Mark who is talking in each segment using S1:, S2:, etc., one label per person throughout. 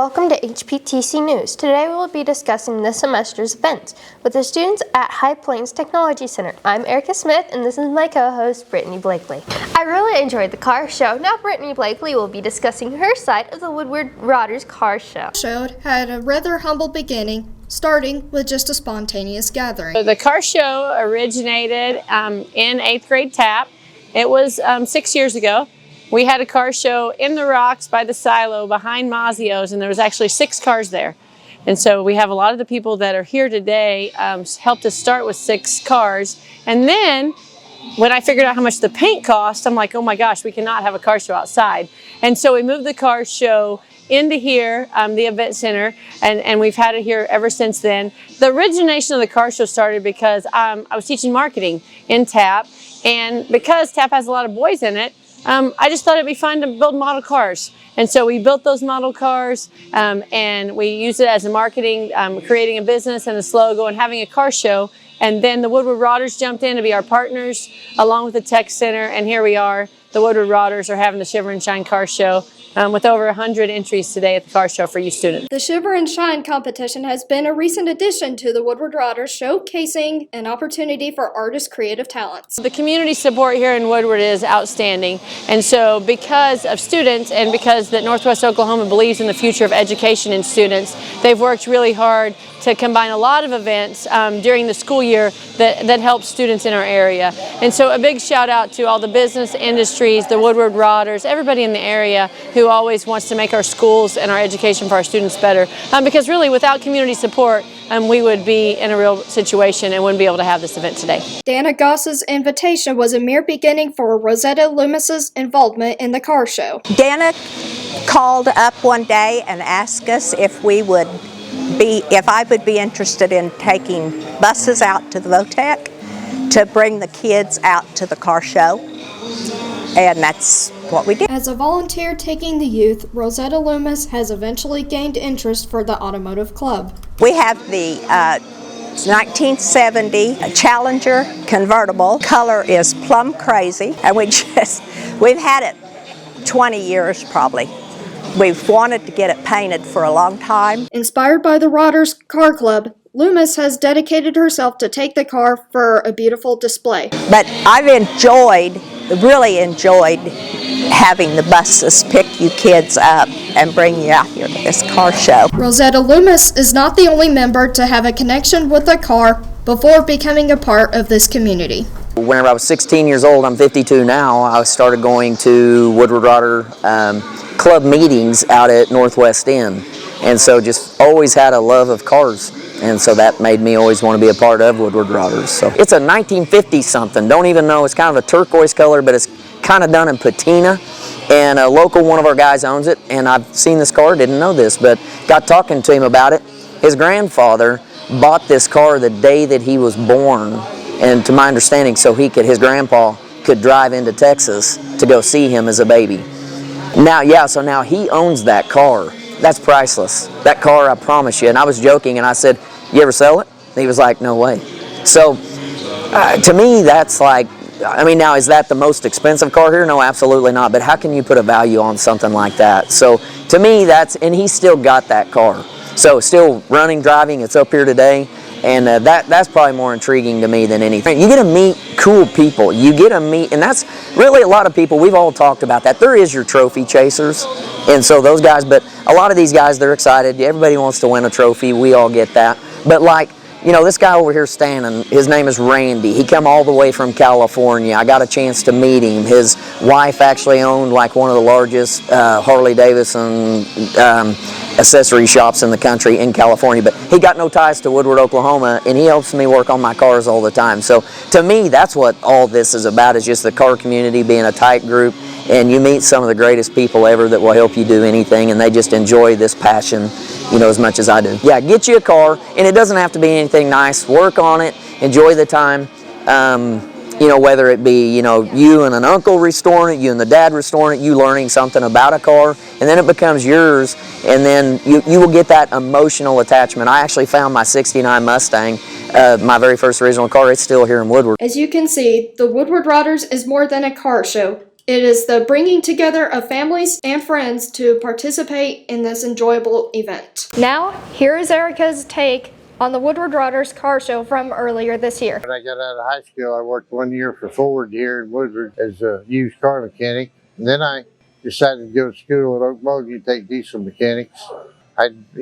S1: welcome to HPTC News. Today we will be discussing this semester's events with the students at High Plains Technology Center. I'm Erica Smith and this is my co-host Brittany Blakely. I really enjoyed the car show. Now Brittany Blakely will be discussing her side of the Woodward Rotters car show.
S2: Show had a rather humble beginning, starting with just a spontaneous gathering.
S3: So the car show originated in 8th grade TAP. It was 6 years ago. We had a car show in the rocks by the silo behind Mazzio's, and there was actually 6 cars there. And so we have a lot of the people that are here today helped us start with 6 cars. And then when I figured out how much the paint cost, I'm like, oh my gosh, we cannot have a car show outside. And so we moved the car show into here, the event center, and we've had it here ever since then. The origination of the car show started because I was teaching marketing in TAP, and because TAP has a lot of boys in it, I just thought it'd be fun to build model cars. And so we built those model cars and we used it as a marketing, creating a business and a slogan and having a car show. And then the Woodward Rotters jumped in to be our partners along with the Tech Center. And here we are, the Woodward Rotters are having the Shiver and Shine car show with over 100 entries today at the car show for you students.
S2: The Shiver and Shine competition has been a recent addition to the Woodward Rotters, showcasing an opportunity for artists' creative talents.
S3: The community support here in Woodward is outstanding, and so because of students and because that Northwest Oklahoma believes in the future of education in students, they've worked really hard to combine a lot of events during the school year that help students in our area. And so a big shout out to all the business industries, the Woodward Rotters, everybody in the area who always wants to make our schools and our education for our students better. Because really without community support, we would be in a real situation and wouldn't be able to have this event today.
S2: Dana Goss's invitation was a mere beginning for Rosetta Loomis's involvement in the car show.
S4: Dana called up one day and asked us if I would be interested in taking buses out to the VOTEC to bring the kids out to the car show, and that's what we did.
S2: As a volunteer taking the youth, Rosetta Loomis has eventually gained interest for the automotive club.
S4: We have the 1970 Challenger convertible. Color is plum crazy, and we've had it 20 years probably. We've wanted to get it painted for a long time.
S2: Inspired by the Rotters Car Club, Loomis has dedicated herself to take the car for a beautiful display.
S4: But I've really enjoyed having the buses pick you kids up and bring you out here to this car show.
S2: Rosetta Loomis is not the only member to have a connection with a car before becoming a part of this community.
S5: Whenever I was 16 years old, I'm 52 now, I started going to Woodward Rotter club meetings out at Northwest End. And so just always had a love of cars. And so that made me always want to be a part of Woodward Rotters. So it's a 1950 something, don't even know, it's kind of a turquoise color, but it's kind of done in patina. And a local one of our guys owns it, and I've seen this car, didn't know this, but got talking to him about it. His grandfather bought this car the day that he was born, and to my understanding, so his grandpa could drive into Texas to go see him as a baby. So now he owns that car. That's priceless. That car, I promise you. And I was joking, and I said, "You ever sell it?" And he was like, "No way." So to me, that's like, now is that the most expensive car here? No, absolutely not. But how can you put a value on something like that? So to me, and he's still got that car. So still running, driving, it's up here today. And that's probably more intriguing to me than anything. You get to meet cool people. You get to meet, and that's really a lot of people, we've all talked about that. There is your trophy chasers, and so those guys, but a lot of these guys, they're excited. Everybody wants to win a trophy. We all get that. But like, this guy over here standing, his name is Randy. He come all the way from California. I got a chance to meet him. His wife actually owned like one of the largest Harley Davidson accessory shops in the country in California, but he got no ties to Woodward, Oklahoma, and he helps me work on my cars all the time. So to me, that's what all this is about, is just the car community being a tight group, and you meet some of the greatest people ever that will help you do anything, and they just enjoy this passion, as much as I do. Yeah, get you a car, and it doesn't have to be anything nice. Work on it, enjoy the time. Whether it be, you and an uncle restoring it, you and the dad restoring it, you learning something about a car, and then it becomes yours, and then you will get that emotional attachment. I actually found my '69 Mustang, my very first original car. It's still here in Woodward.
S2: As you can see, the Woodward Rotters is more than a car show. It is the bringing together of families and friends to participate in this enjoyable event. Now, here is Erica's take on the Woodward Rodders car show from earlier this year.
S6: When I got out of high school, I worked 1 year for Ford here in Woodward as a used car mechanic. And then I decided to go to school at Okmulgee to take diesel mechanics.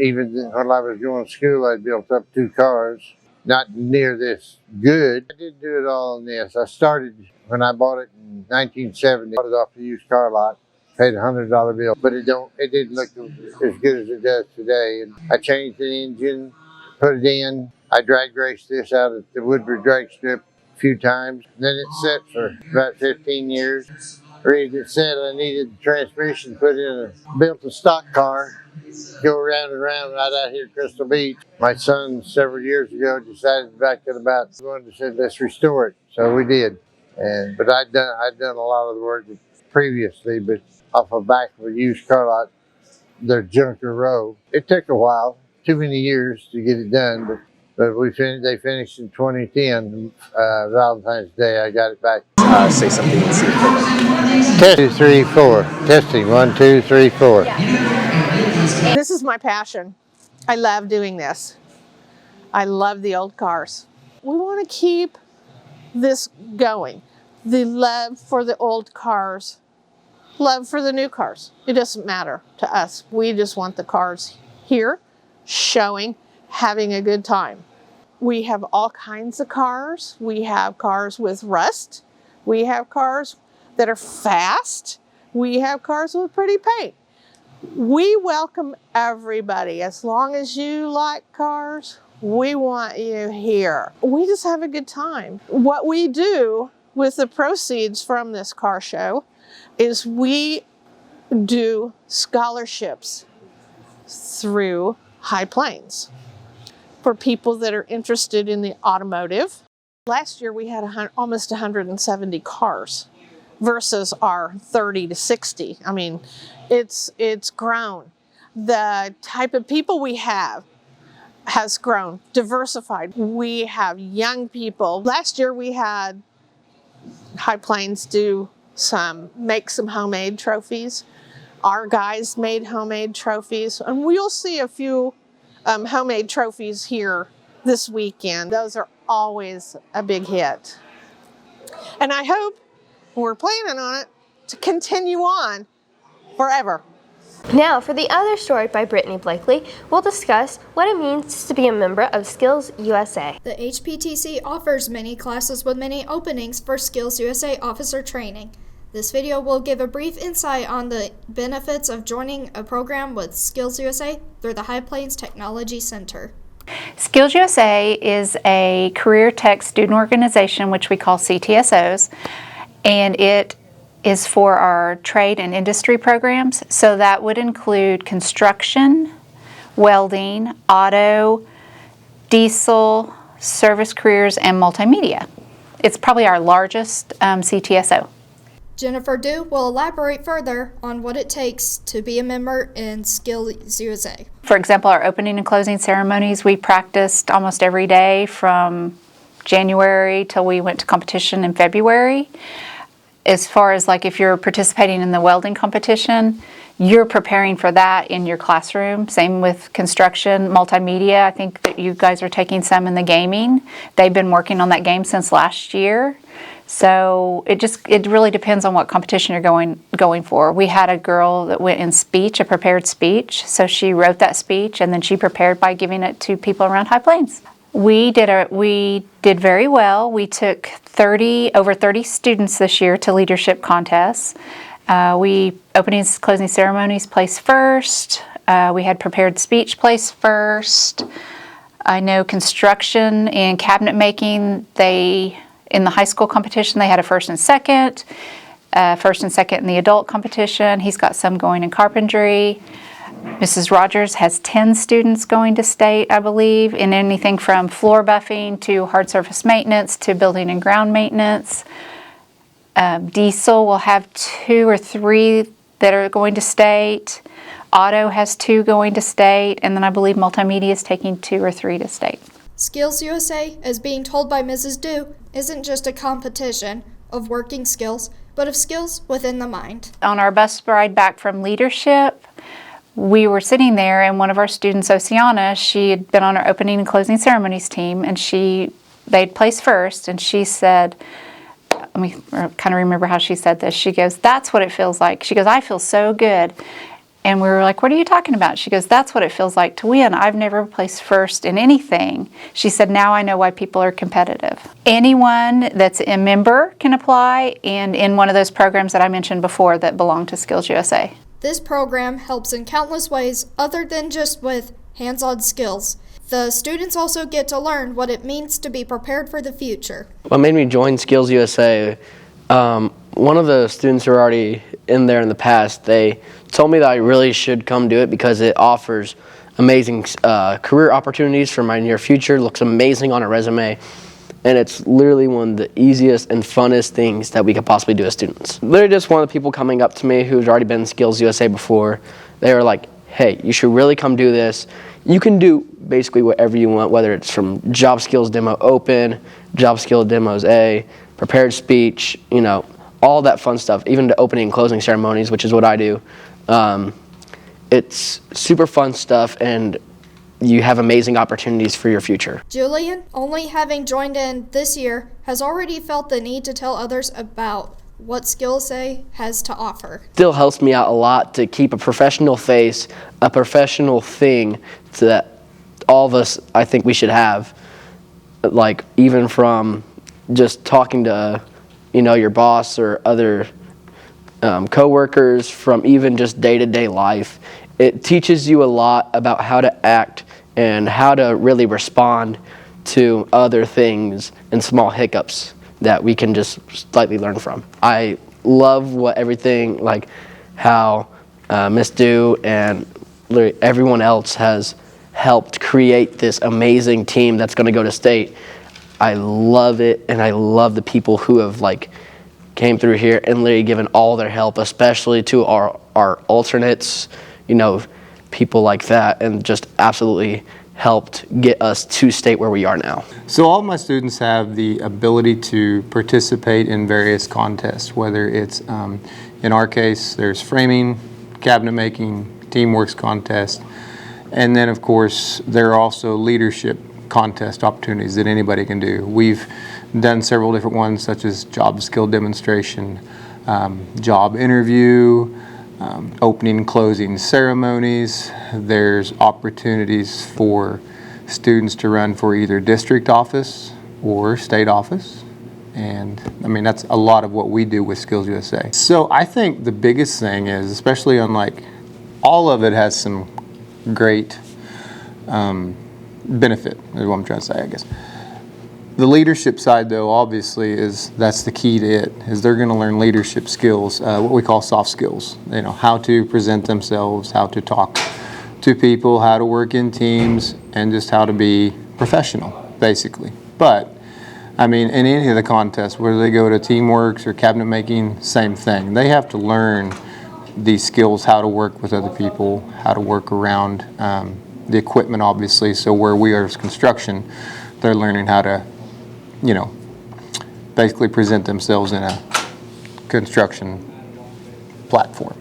S6: Even when I was going to school, I built up 2 cars. Not near this good. I didn't do it all on this. I started when I bought it in 1970. Bought it off the used car lot. Paid a $100 bill, but it didn't look as good as it does today. And I changed the engine, put it in. I drag raced this out at the Woodward drag strip a few times. Then it sat for about 15 years. Read it said I needed the transmission put in. Built a stock car, go around and around right out here at Crystal Beach. My son several years ago decided back at about one said let's restore it, so we did. But I'd done a lot of the work previously, but off the back of a used car lot, their Junker Row. It took a while, too many years to get it done, but they finished in 2010. Valentine's Day, I got it back.
S5: Say something and see if
S6: Test 2, 3, 4. Testing 1, 2, 3, 4.
S7: This is my passion. I love doing this. I love the old cars. We want to keep this going. The love for the old cars, love for the new cars. It doesn't matter to us. We just want the cars here, showing, having a good time. We have all kinds of cars. We have cars with rust. We have cars that are fast. We have cars with pretty paint. We welcome everybody. As long as you like cars, we want you here. We just have a good time. What we do with the proceeds from this car show is we do scholarships through High Plains for people that are interested in the automotive. Last year we had almost 170 cars versus our 30 to 60. I mean, it's grown. The type of people we have has grown, diversified. We have young people. Last year we had High Plains make some homemade trophies. Our guys made homemade trophies, and we'll see a few homemade trophies here this weekend. Those are always a big hit. And I hope, we're planning on it, to continue on forever.
S1: Now, for the other story by Brittany Blakely, we'll discuss what it means to be a member of SkillsUSA.
S2: The HPTC offers many classes with many openings for SkillsUSA officer training. This video will give a brief insight on the benefits of joining a program with SkillsUSA through the High Plains Technology Center.
S8: SkillsUSA is a career tech student organization, which we call CTSOs, and it is for our trade and industry programs. So that would include construction, welding, auto, diesel, service careers, and multimedia. It's probably our largest CTSO.
S2: Jennifer Dew will elaborate further on what it takes to be a member in SkillsUSA.
S8: For example, our opening and closing ceremonies, we practiced almost every day from January till we went to competition in February. As far as like if you're participating in the welding competition, you're preparing for that in your classroom. Same with construction, multimedia. I think that you guys are taking some in the gaming. They've been working on that game since last year. So it really depends on what competition you're going for. We had a girl that went in speech, a prepared speech. So she wrote that speech and then she prepared by giving it to people around High Plains. We did very well. We took over 30 students this year to leadership contests. We openings, closing ceremonies placed first. We had prepared speech placed first. I know construction and cabinet making, in the high school competition, they had a first and second in the adult competition. He's got some going in carpentry. Mrs. Rogers has 10 students going to state, I believe, in anything from floor buffing to hard surface maintenance to building and ground maintenance. Diesel will have 2 or 3 that are going to state. Auto has 2 going to state, and then I believe multimedia is taking 2 or 3 to state.
S2: SkillsUSA, as being told by Mrs. Dew, isn't just a competition of working skills, but of skills within the mind.
S8: On our bus ride back from leadership, we were sitting there and one of our students, Oceana, she had been on our opening and closing ceremonies team, and they'd placed first, and she said, let me kind of remember how she said this. She goes, "That's what it feels like." She goes, "I feel so good." And we were like, "What are you talking about?" She goes, "That's what it feels like to win. I've never placed first in anything." She said, "Now I know why people are competitive." Anyone that's a member can apply and in one of those programs that I mentioned before that belong to SkillsUSA.
S2: This program helps in countless ways other than just with hands-on skills. The students also get to learn what it means to be prepared for the future.
S9: What made me join SkillsUSA, one of the students who were already in there in the past, they told me that I really should come do it because it offers amazing career opportunities for my near future, looks amazing on a resume, and it's literally one of the easiest and funnest things that we could possibly do as students. Literally just one of the people coming up to me who's already been in SkillsUSA before, they were like, "Hey, you should really come do this. You can do basically whatever you want, whether it's from Job Skills Demo Open, Job Skill Demos A, prepared speech, all that fun stuff, even to opening and closing ceremonies, which is what I do. It's super fun stuff, and you have amazing opportunities for your future."
S2: Julian, only having joined in this year, has already felt the need to tell others about what SkillsUSA has to offer.
S9: Still helps me out a lot to keep a professional face, a professional thing that all of us, I think we should have. Like even from just talking to, your boss or other coworkers, from even just day-to-day life. It teaches you a lot about how to act and how to really respond to other things and small hiccups that we can just slightly learn from. I love how Miss Dew and literally everyone else has helped create this amazing team that's going to go to state. I love it, and I love the people who have came through here and literally given all their help, especially to our alternates, people like that, and just absolutely helped get us to state where we are now.
S10: So all of my students have the ability to participate in various contests, whether it's, in our case, there's framing, cabinet making, teamworks contest, and then of course there are also leadership contest opportunities that anybody can do. We've done several different ones, such as job skill demonstration, job interview, opening and closing ceremonies. There's opportunities for students to run for either district office or state office. And that's a lot of what we do with SkillsUSA. So I think the biggest thing is, especially on all of it has some great benefit, is what I'm trying to say, I guess. The leadership side, though, obviously, that's the key to it, is they're going to learn leadership skills, what we call soft skills. How to present themselves, how to talk to people, how to work in teams, and just how to be professional, basically. But, in any of the contests, whether they go to teamworks or cabinet making, same thing. They have to learn these skills, how to work with other people, how to work around the equipment, obviously. So where we are as construction, they're learning how to basically present themselves in a construction platform.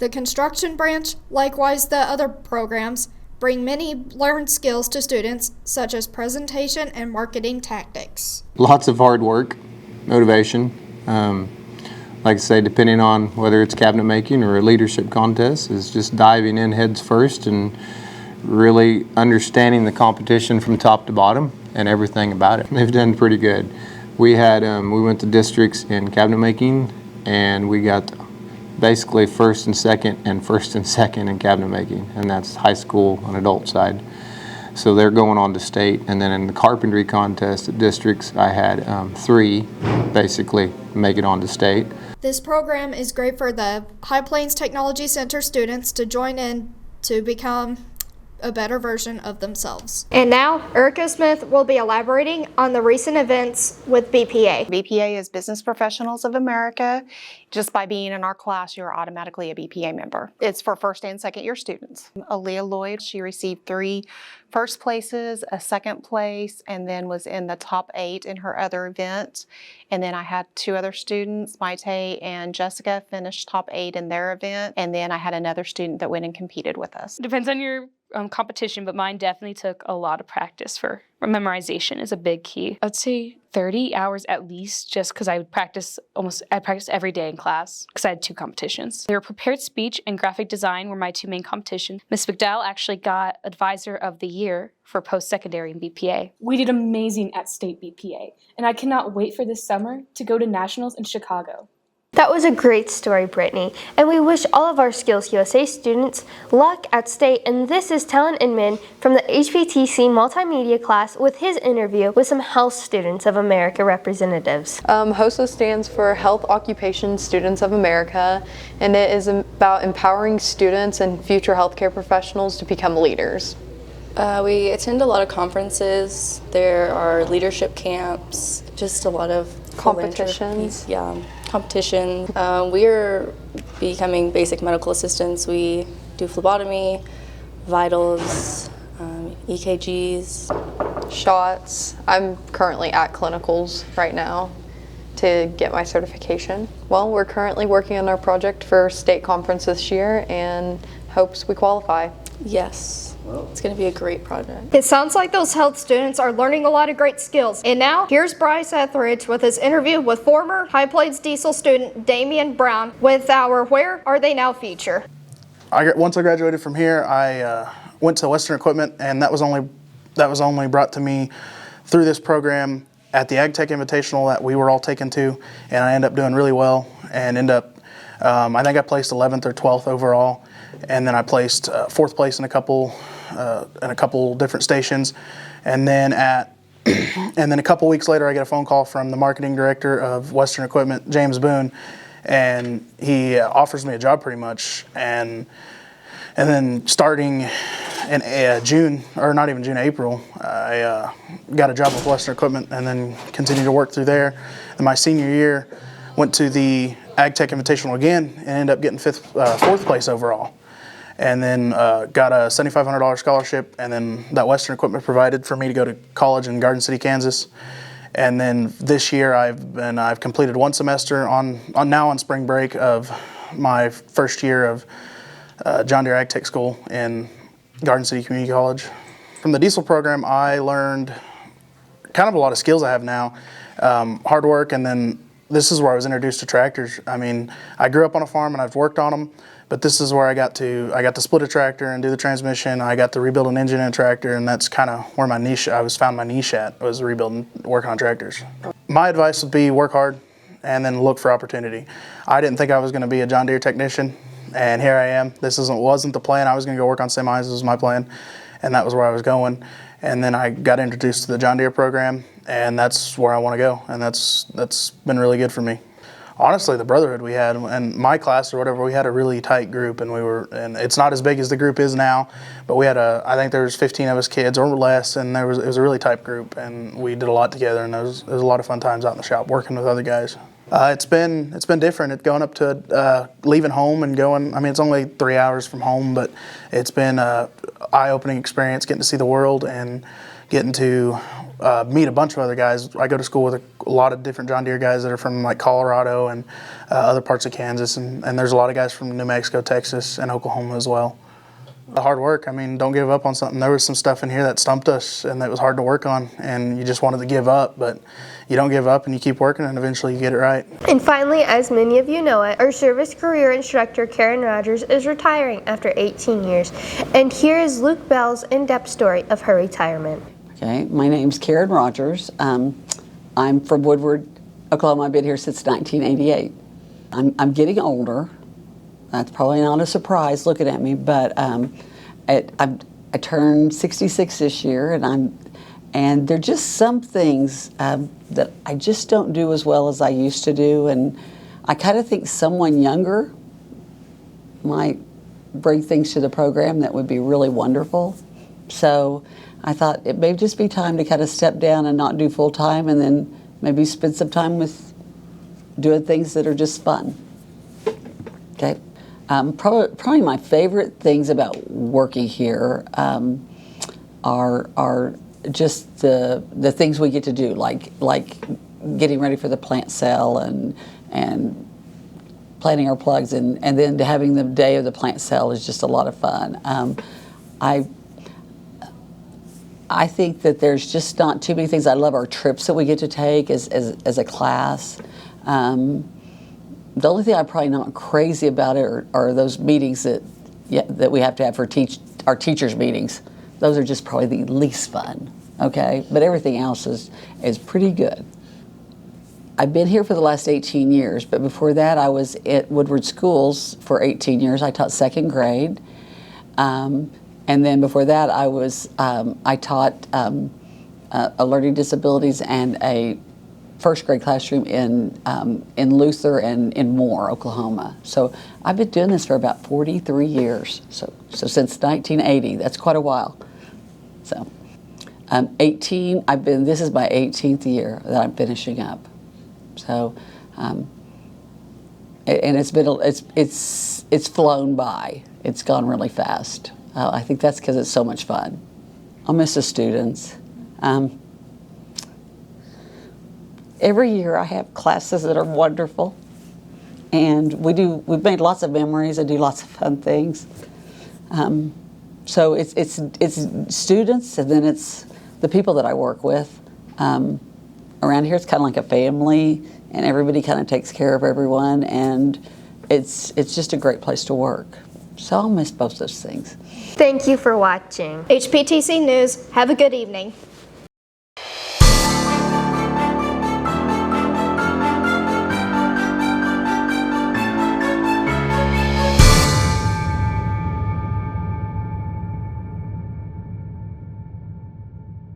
S2: The construction branch, likewise the other programs, bring many learned skills to students, such as presentation and marketing tactics.
S10: Lots of hard work, motivation. Like I say, depending on whether it's cabinet making or a leadership contest, is just diving in heads first and really understanding the competition from top to bottom and everything about it. They've done pretty good. We went to districts in cabinet making, and we got basically first and second in cabinet making, and that's high school and adult side. So they're going on to state, and then in the carpentry contest at districts, I had 3 basically make it on to state.
S2: This program is great for the High Plains Technology Center students to join in to become a better version of themselves.
S11: And now, Erica Smith will be elaborating on the recent events with BPA.
S12: BPA is Business Professionals of America. Just by being in our class, you're automatically a BPA member. It's for first and second year students. Aaliyah Lloyd, she received 3 first places, a second place, and then was in the top 8 in her other event. And then I had 2 other students, Maite and Jessica, finished top 8 in their event. And then I had another student that went and competed with us.
S13: Depends on your competition, but mine definitely took a lot of practice. For memorization is a big key. I'd say 30 hours at least, just because I practiced every day in class because I had 2 competitions. They were prepared speech and graphic design were my 2 main competitions. Ms. McDowell actually got Advisor of the Year for post-secondary in BPA.
S14: We did amazing at state BPA, and I cannot wait for this summer to go to nationals in Chicago.
S1: That was a great story, Brittany, and we wish all of our SkillsUSA students luck at state. And this is Talon Inman from the HPTC Multimedia class with his interview with some Health Students of America representatives.
S15: HOSA stands for Health Occupation Students of America, and it is about empowering students and future healthcare professionals to become leaders.
S16: We attend a lot of conferences. There are leadership camps, just a lot of
S15: competitions.
S16: Competition. We are becoming basic medical assistants. We do phlebotomy, vitals, EKGs,
S15: shots. I'm currently at clinicals right now to get my certification. Well, we're currently working on our project for state conference this year and hopes we qualify.
S16: Yes. It's going to be a great project.
S11: It sounds like those health students are learning a lot of great skills. And now, here's Bryce Etheridge with his interview with former High Plains Diesel student Damian Brown with our Where Are They Now feature.
S17: Once I graduated from here, I went to Western Equipment, and that was only brought to me through this program at the Ag Tech Invitational that we were all taken to, and I ended up doing really well and I think I placed 11th or 12th overall, and then I placed 4th place in a couple different stations, and then a couple weeks later I get a phone call from the marketing director of Western Equipment, James Boone, and he offers me a job pretty much, and then starting in April, I got a job with Western Equipment and then continued to work through there. And my senior year, went to the Ag Tech Invitational again and ended up getting 4th place overall. And then got a $7,500 scholarship, and then that Western Equipment provided for me to go to college in Garden City, Kansas. And then this year I've completed 1 semester on spring break of my first year of John Deere Ag Tech School in Garden City Community College. From the diesel program, I learned kind of a lot of skills I have now, hard work, and then this is where I was introduced to tractors. I mean, I grew up on a farm and I've worked on them, but this is where I got to split a tractor and do the transmission. I got to rebuild an engine in a tractor, and that's kind of where found my niche at, was rebuilding, working on tractors. My advice would be work hard and then look for opportunity. I didn't think I was going to be a John Deere technician, and here I am. This wasn't the plan. I was going to go work on semis. This was my plan, and that was where I was going. And then I got introduced to the John Deere program, and that's where I want to go, and that's been really good for me. Honestly, the brotherhood we had, and my class or whatever, we had a really tight group, and it's not as big as the group is now, but we had I think there was 15 of us kids or less, and it was a really tight group, and we did a lot together, and there was a lot of fun times out in the shop working with other guys. It's been different. It's going up to leaving home and going. I mean, it's only 3 hours from home, but it's been an eye-opening experience, getting to see the world and getting to meet a bunch of other guys. I go to school with a lot of different John Deere guys that are from like Colorado and other parts of Kansas, and there's a lot of guys from New Mexico, Texas, and Oklahoma as well. The hard work, I mean, don't give up on something. There was some stuff in here that stumped us and that was hard to work on, and you just wanted to give up, but you don't give up and you keep working, and eventually you get it right.
S1: And finally, as many of you know it, our service career instructor Karen Rogers is retiring after 18 years. And here is Luke Bell's in-depth story of her retirement.
S18: Okay, my name's Karen Rogers. I'm from Woodward, Oklahoma. I've been here since 1988. I'm getting older. That's probably not a surprise looking at me, but I turned 66 this year, and there are just some things that I just don't do as well as I used to do, and I kind of think someone younger might bring things to the program that would be really wonderful. So I thought it may just be time to kind of step down and not do full time, and then maybe spend some time with doing things that are just fun. Okay. Probably my favorite things about working here are just the things we get to do, like getting ready for the plant sale and planting our plugs, and then having the day of the plant sale is just a lot of fun. I think that there's just not too many things. I love our trips that we get to take as a class. The only thing I'm probably not crazy about it are those meetings that we have to have for our teachers' meetings. Those are just probably the least fun, okay? But everything else is pretty good. I've been here for the last 18 years, but before that I was at Woodward Schools for 18 years. I taught second grade. And then before that I taught a learning disabilities and a first grade classroom in Luther and in Moore, Oklahoma. So I've been doing this for about 43 years. So since 1980, that's quite a while. So 18, this is my 18th year that I'm finishing up. So, and it's flown by. It's gone really fast. I think that's because it's so much fun. I'll miss the students. Every year I have classes that are wonderful, and we've made lots of memories and do lots of fun things. So it's students, and then it's the people that I work with. Around here it's kind of like a family, and everybody kind of takes care of everyone, and it's just a great place to work. So I'll miss both those things.
S1: Thank you for watching.
S11: HPTC News, have a good evening.